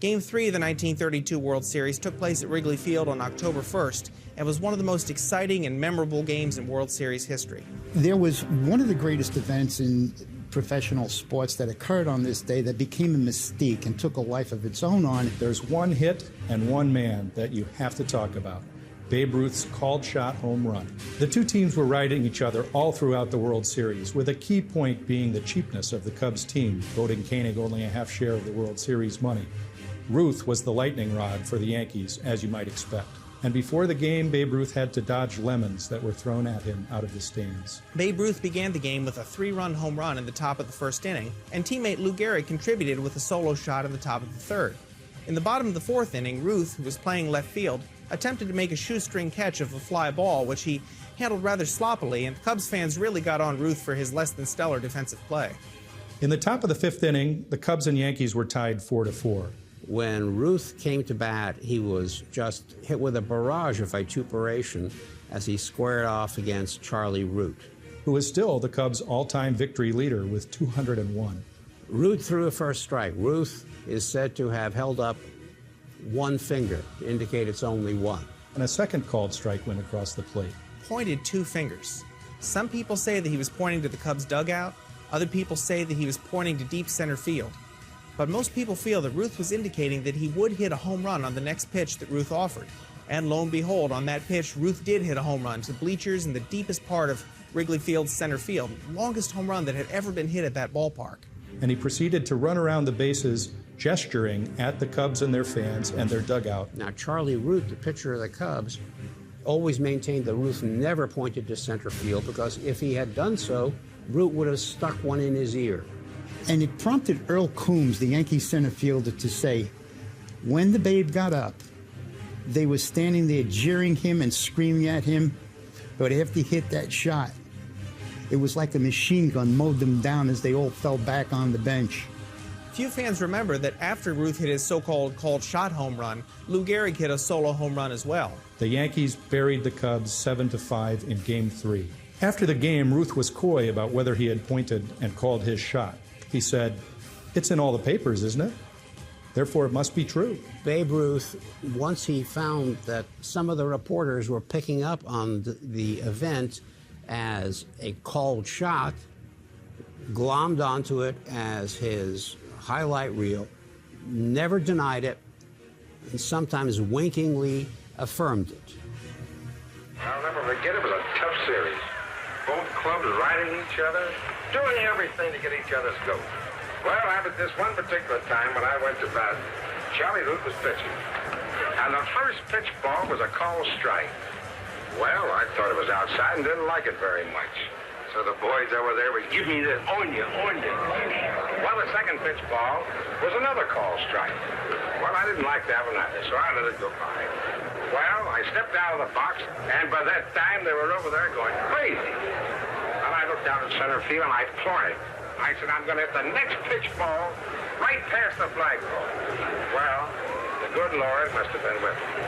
Game 3 of the 1932 World Series took place at Wrigley Field on October 1st and was one of the most exciting and memorable games in World Series history. There was one of the greatest events in professional sports that occurred on this day that became a mystique and took a life of its own on it. There's one hit and one man that you have to talk about: Babe Ruth's called shot home run. The two teams were riding each other all throughout the World Series, with a key point being the cheapness of the Cubs team, voting Koenig only a half share of the World Series money. Ruth was the lightning rod for the Yankees, as you might expect. And before the game, Babe Ruth had to dodge lemons that were thrown at him out of the stands. Babe Ruth began the game with a 3-run home run in the top of the first inning, and teammate Lou Gehrig contributed with a solo shot in the top of the third. In the bottom of the fourth inning, Ruth, who was playing left field, attempted to make a shoestring catch of a fly ball, which he handled rather sloppily, and Cubs fans really got on Ruth for his less than stellar defensive play. In the top of the fifth inning, the Cubs and Yankees were tied 4-4. When Ruth came to bat, he was just hit with a barrage of vituperation as he squared off against Charlie Root, who is still the Cubs' all-time victory leader with 201. Root threw a first strike. Ruth is said to have held up one finger to indicate it's only one. And a second called strike went across the plate. Pointed 2 fingers. Some people say that he was pointing to the Cubs' dugout. Other people say that he was pointing to deep center field. But most people feel that Ruth was indicating that he would hit a home run on the next pitch that Ruth offered. And lo and behold, on that pitch, Ruth did hit a home run to bleachers in the deepest part of Wrigley Field's center field, longest home run that had ever been hit at that ballpark. And he proceeded to run around the bases, gesturing at the Cubs and their fans and their dugout. Now, Charlie Root, the pitcher of the Cubs, always maintained that Ruth never pointed to center field, because if he had done so, Root would have stuck one in his ear. And it prompted Earl Coombs, the Yankees center fielder, to say, when the Babe got up, they were standing there jeering him and screaming at him, but after he hit that shot, it was like a machine gun mowed them down as they all fell back on the bench. Few fans remember that after Ruth hit his so-called called shot home run, Lou Gehrig hit a solo home run as well. The Yankees buried the Cubs 7-5 in Game 3. After the game, Ruth was coy about whether he had pointed and called his shot. He said, "It's in all the papers, isn't it? Therefore, it must be true." Babe Ruth, once he found that some of the reporters were picking up on the event as a called shot, glommed onto it as his highlight reel, never denied it, and sometimes winkingly affirmed it. I'll never forget, it was a tough series. Both clubs riding each other, doing everything to get each other's goat. Well, at this one particular time when I went to bat, Charlie Ruth was pitching. And the first pitch ball was a called strike. Well, I thought it was outside and didn't like it very much. So the boys over there would give me this, on you. Well, the second pitch ball was another called strike. Well, I didn't like that one either, so I let it go by. Well, I stepped out of the box, and by that time they were over there going crazy. And I looked down at center field and I pointed. I said, I'm going to hit the next pitch ball right past the flagpole. Well, the good Lord must have been with me.